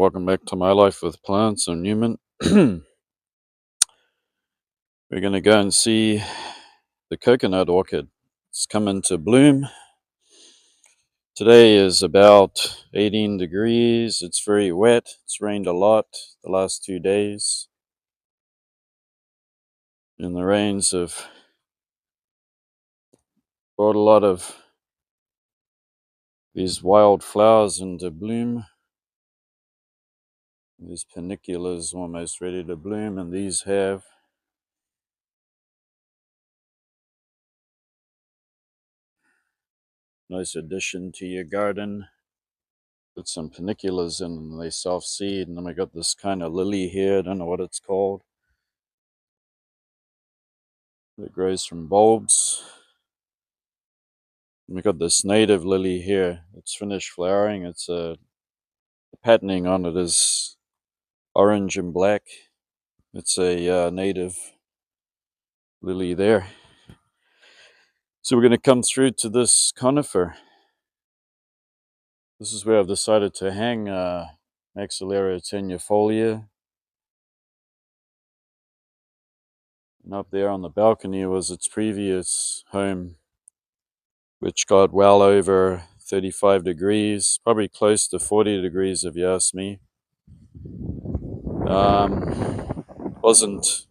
welcome back to My Life with Plants. I'm Newman. We're going to go and see the coconut orchid. It's come into bloom. Today is about 18 degrees. It's very wet. It's rained a lot the last 2 days. And the rains have brought a lot of these wild flowers into bloom. These paniculas almost ready to bloom, and these have. Nice addition to your garden. Put some paniculas in and they self-seed. And then we got this kind of lily here. I don't know what it's called. It grows from bulbs. And we got this native lily here. It's finished flowering. It's the patterning on it is orange and black. It's a native lily there. So we're going to come through to this conifer. This is where I've decided to hang Maxillaria tenuifolia. And up there on the balcony was its previous home, which got well over 35 degrees, probably close to 40 degrees if you ask me. Wasn't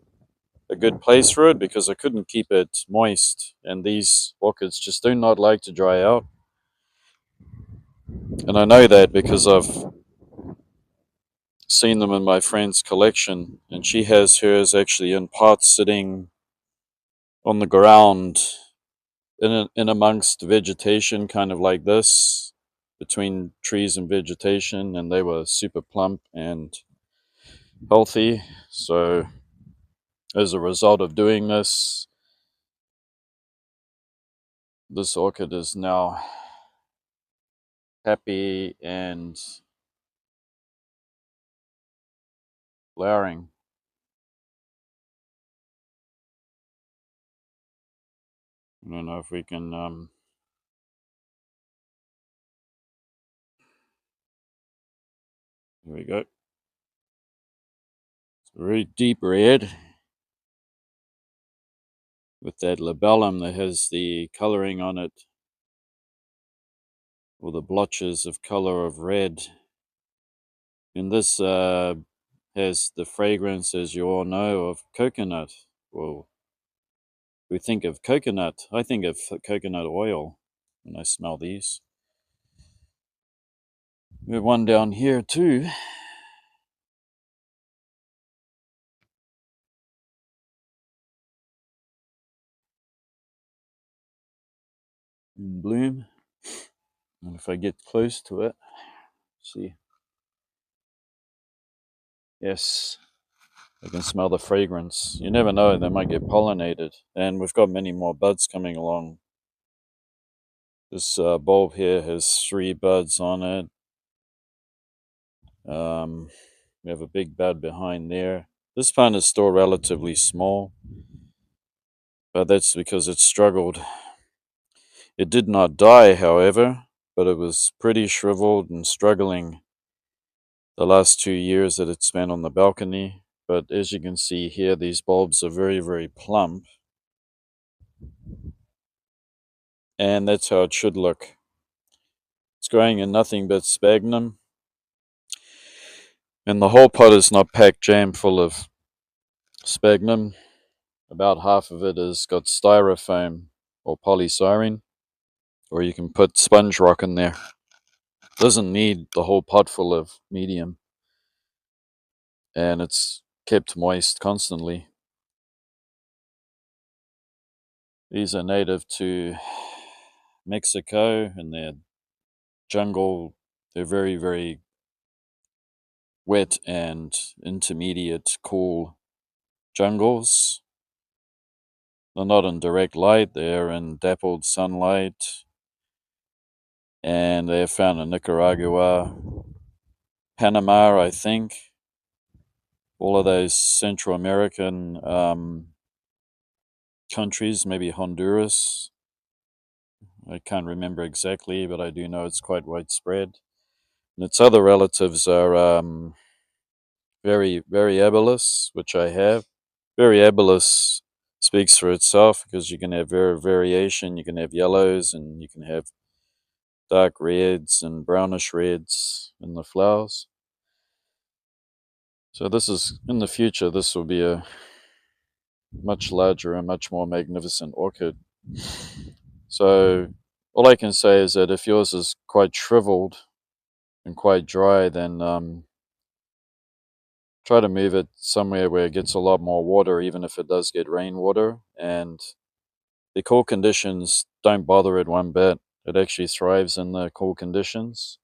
a good place for it because I couldn't keep it moist, and these orchids just do not like to dry out. And I know that because I've seen them in my friend's collection, and she has hers actually in pots sitting on the ground in amongst vegetation, kind of like this, between trees and vegetation, and they were super plump and healthy. So as a result of doing this, this orchid is now happy and flowering. I don't know if we can here we go. It's a very deep red with that labellum that has the coloring on it, or the blotches of color of red. And this has the fragrance, as you all know, of coconut. Well, we think of coconut. I think of coconut oil when I smell these. We have one down here too. In bloom. And if I get close to it, see. Yes, I can smell the fragrance. You never know, they might get pollinated. And we've got many more buds coming along. This bulb here has 3 buds on it. We have a big bud behind there. This plant is still relatively small, but that's because it struggled. It did not die, however, but it was pretty shriveled and struggling the last 2 years that it spent on the balcony. But as you can see here, these bulbs are very, very plump. And that's how it should look. It's growing in nothing but sphagnum. And the whole pot is not packed jam full of sphagnum. About half of it has got styrofoam or polystyrene, or you can put sponge rock in there. Doesn't need the whole pot full of medium, and it's kept moist constantly. These are native to Mexico, and they're jungle. They're very, very wet and intermediate cool jungles. They're not in direct light, they're in dappled sunlight, and they're found in Nicaragua, Panama, I think, all of those Central American countries, maybe Honduras. I can't remember exactly, but I do know it's quite widespread. And its other relatives are variabilis, which I have. Variabilis speaks for itself because you can have variation, you can have yellows, and you can have dark reds and brownish reds in the flowers. So this is, in the future, this will be a much larger and much more magnificent orchid. So all I can say is that if yours is quite shriveled and quite dry, then try to move it somewhere where it gets a lot more water, even if it does get rainwater. And the cool conditions don't bother it one bit. It actually thrives in the cool conditions.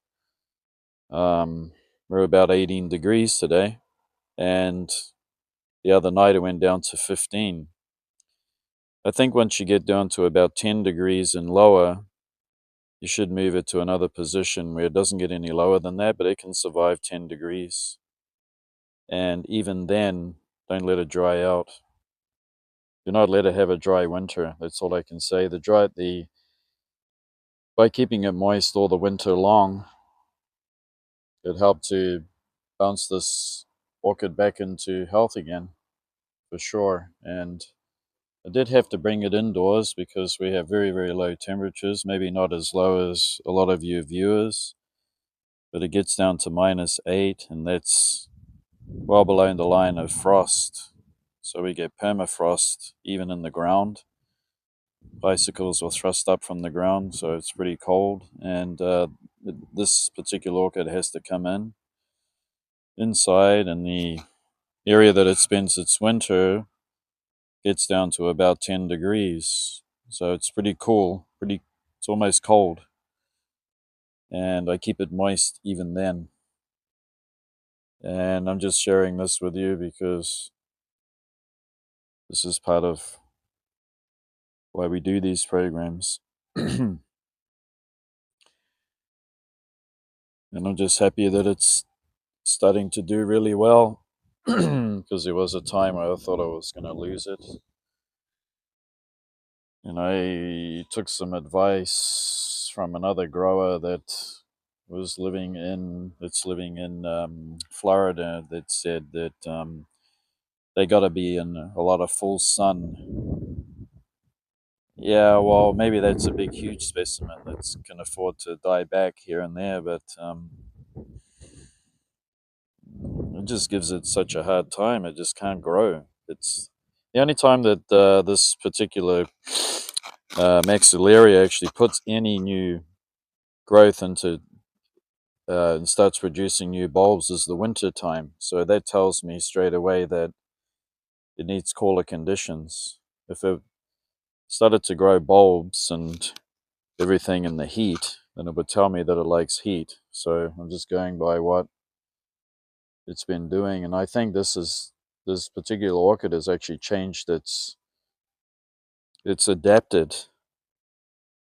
We're about 18 degrees today, and the other night it went down to 15. I think once you get down to about 10 degrees and lower, you should move it to another position where it doesn't get any lower than that, but it can survive 10 degrees. And even then, don't let it dry out. Do not let it have a dry winter. That's all I can say. By keeping it moist all the winter long, it helped to bounce this orchid back into health again, for sure. And I did have to bring it indoors because we have very, very low temperatures, maybe not as low as a lot of you viewers, but it gets down to -8, and that's well below the line of frost. So we get permafrost even in the ground. Bicycles will thrust up from the ground, so it's pretty cold. And this particular orchid has to come inside, and the area that it spends its winter gets down to about 10 degrees. So it's pretty cool. It's almost cold. And I keep it moist even then. And I'm just sharing this with you because this is part of why we do these programs. And I'm just happy that it's starting to do really well, because there was a time where I thought I was going to lose it. And I took some advice from another grower that's living in Florida, that said that they got to be in a lot of full sun. Yeah, well, maybe that's a big, huge specimen that can afford to die back here and there, but it just gives it such a hard time. It just can't grow. It's the only time that this particular Maxillaria actually puts any new growth into and starts producing new bulbs is the winter time. So that tells me straight away that it needs cooler conditions. If it started to grow bulbs and everything in the heat, then it would tell me that it likes heat. So I'm just going by what it's been doing, and I think this particular orchid has actually changed it's adapted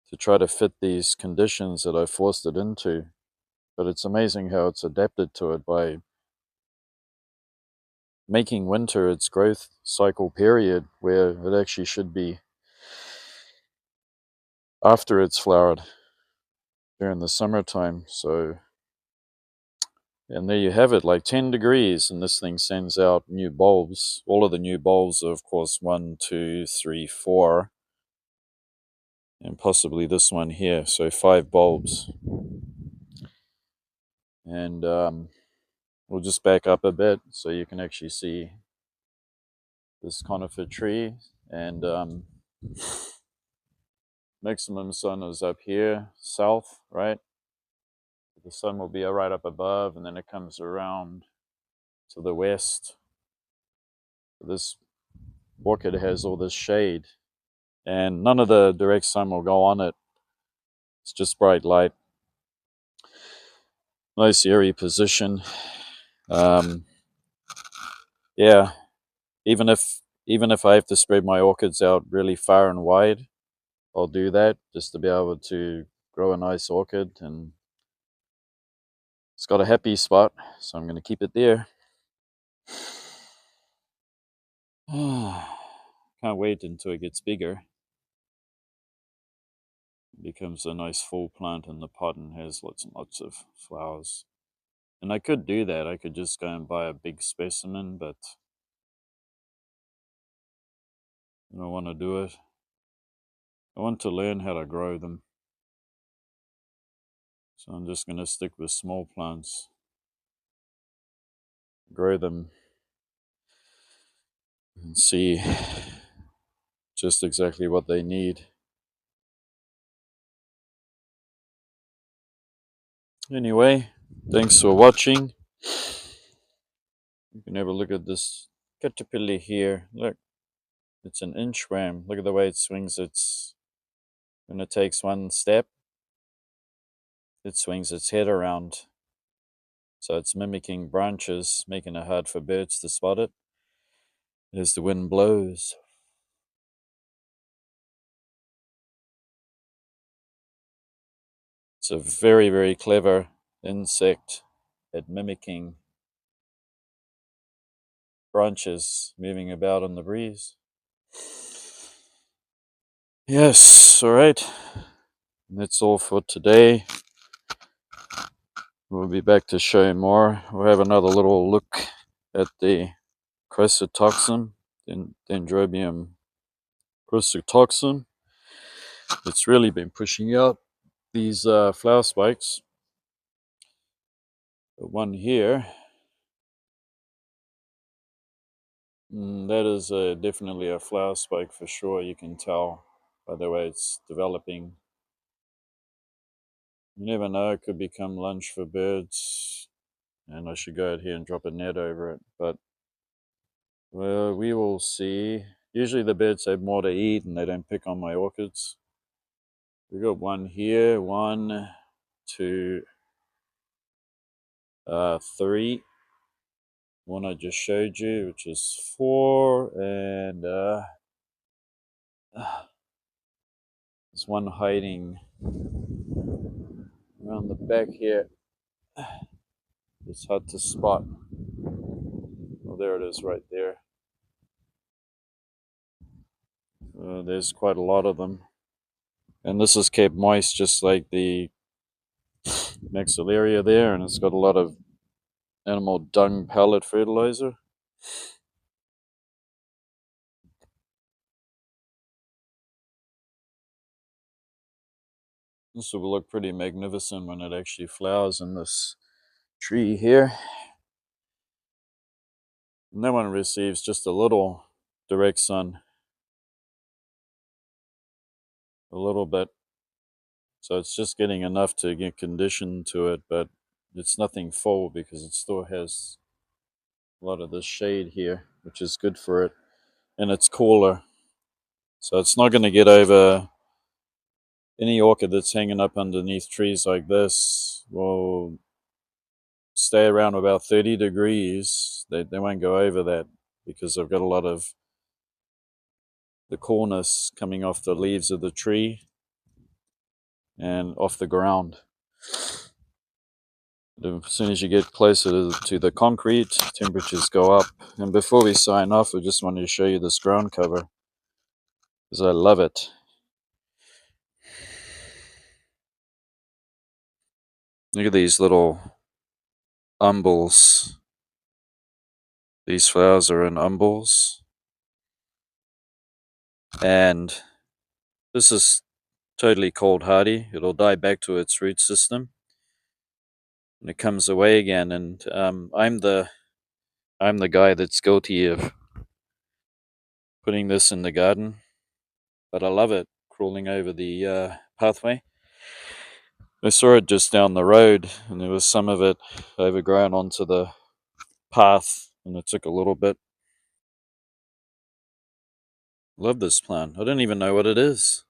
to try to fit these conditions that I forced it into. But it's amazing how it's adapted to it by making winter its growth cycle period, where it actually should be after it's flowered during the summertime. So, and there you have it, like 10 degrees, and this thing sends out new bulbs. All of the new bulbs are, of course, 1, 2, 3, 4, and possibly this one here. So 5 bulbs. And we'll just back up a bit so you can actually see this conifer tree. And maximum sun is up here, south, right? The sun will be right up above, and then it comes around to the west. This orchid has all this shade, and none of the direct sun will go on it. It's just bright light. Nice airy position. Yeah, even if I have to spread my orchids out really far and wide, I'll do that just to be able to grow a nice orchid. And it's got a happy spot, so I'm going to keep it there. Can't wait until it gets bigger. It becomes a nice full plant in the pot and has lots and lots of flowers. And I could do that. I could just go and buy a big specimen, but I don't want to do it. I want to learn how to grow them. So I'm just going to stick with small plants, grow them, and see just exactly what they need. Anyway, thanks for watching. You can have a look at this caterpillar here. Look, it's an inchworm. Look at the way it swings its, when it takes one step, it swings its head around. So it's mimicking branches, making it hard for birds to spot it as the wind blows. It's a very, very clever insect at mimicking branches moving about in the breeze. Yes, all right. That's all for today. We'll be back to show more. We'll have another little look at the chrysotoxin, Dendrobium chrysotoxin. It's really been pushing out these flower spikes. The one here, that is definitely a flower spike for sure. You can tell by the way it's developing. You never know, it could become lunch for birds, and I should go out here and drop a net over it. But well, we will see. Usually the birds have more to eat and they don't pick on my orchids. We got one here, one, two, three. One I just showed you, which is four, and there's one hiding around the back here. It's hard to spot. Oh, there it is right there. There's quite a lot of them. And this is kept moist just like the Maxillaria there, and it's got a lot of animal dung pellet fertilizer. This will look pretty magnificent when it actually flowers in this tree here. And that one receives just a little direct sun, a little bit. So it's just getting enough to get conditioned to it, but it's nothing full because it still has a lot of this shade here, which is good for it. And it's cooler. So it's not going to get over any orchid that's hanging up underneath trees like this. Will stay around about 30 degrees. They won't go over that because they've got a lot of the coolness coming off the leaves of the tree and off the ground. As soon as you get closer to the concrete, temperatures go up. And before we sign off, I just wanted to show you this ground cover because I love it. Look at these little umbels. These flowers are in umbels. And this is totally cold hardy. It'll die back to its root system. And it comes away again. And I'm the guy that's guilty of putting this in the garden, but I love it crawling over the pathway. I saw it just down the road, and there was some of it overgrown onto the path, and it took a little bit. Love this plant. I don't even know what it is,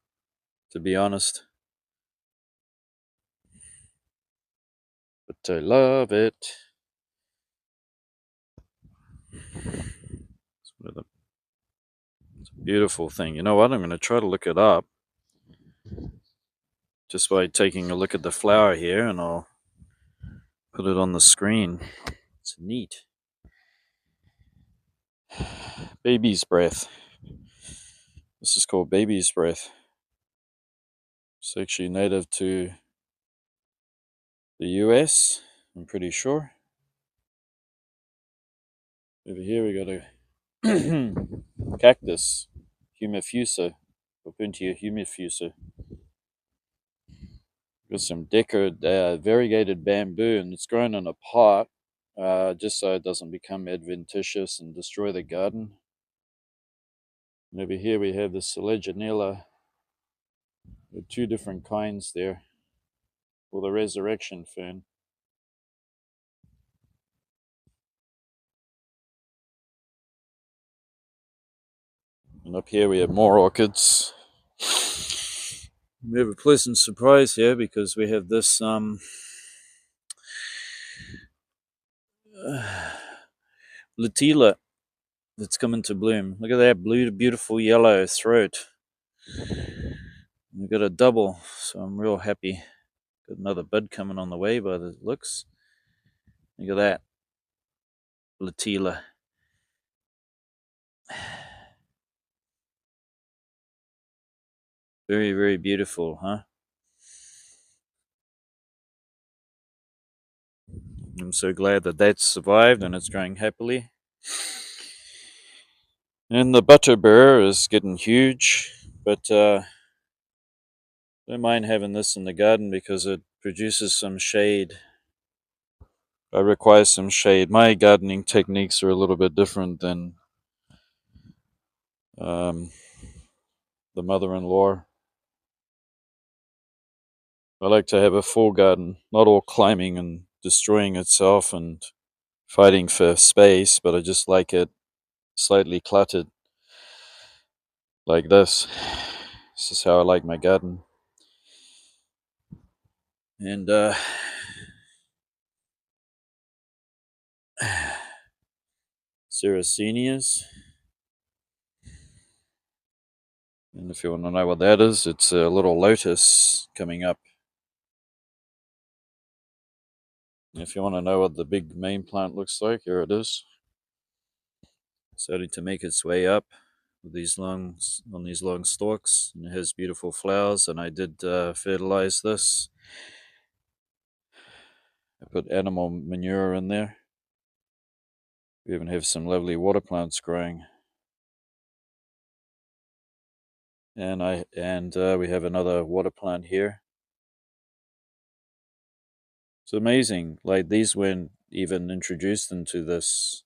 to be honest, but I love it. It's a beautiful thing. You know what? I'm going to try to look it up just by taking a look at the flower here, and I'll put it on the screen. It's neat. Baby's breath. This is called baby's breath. It's actually native to the US, I'm pretty sure. Over here we got a cactus, humifusa, Opuntia humifusa. Got some variegated bamboo, and it's grown in a pot, just so it doesn't become adventitious and destroy the garden. And over here we have the Seleginella, with two different kinds there, or the resurrection fern. And up here we have more orchids. We have a pleasant surprise here because we have this Latila that's coming to bloom. Look at that beautiful yellow throat. We've got a double, so I'm real happy. Got another bud coming on the way by the looks. Look at that, Latila. Very, very beautiful, huh? I'm so glad that that's survived and it's growing happily. And the butterbur is getting huge, but don't mind having this in the garden because it produces some shade. I require some shade. My gardening techniques are a little bit different than um, the mother-in-law. I like to have a full garden, not all climbing and destroying itself and fighting for space, but I just like it slightly cluttered like this. This is how I like my garden. And Serracenias. And if you want to know what that is, it's a little lotus coming up. If you want to know what the big main plant looks like, here it is. Starting to make its way up with these long stalks, and it has beautiful flowers. And I did fertilize this. I put animal manure in there. We even have some lovely water plants growing. And we have another water plant here. It's amazing. Like, these weren't even introduced into this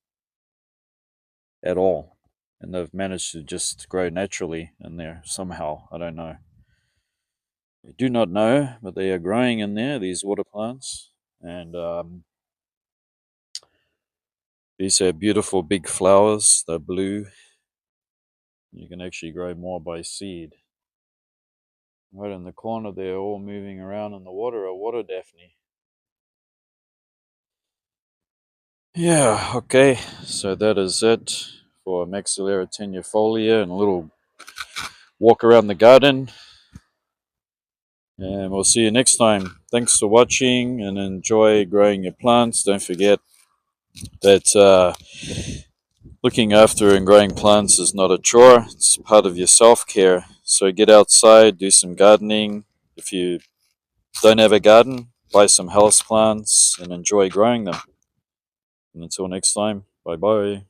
at all, and they've managed to just grow naturally in there somehow. I don't know. I do not know, but they are growing in there. These water plants, and these are beautiful big flowers. They're blue. You can actually grow more by seed. Right in the corner, they're all moving around in the water. A water daphne. Yeah, okay, so that is it for Maxillaria tenuifolia and a little walk around the garden. And we'll see you next time. Thanks for watching and enjoy growing your plants. Don't forget that looking after and growing plants is not a chore, it's part of your self care. So get outside, do some gardening. If you don't have a garden, buy some house plants and enjoy growing them. And until next time, bye bye.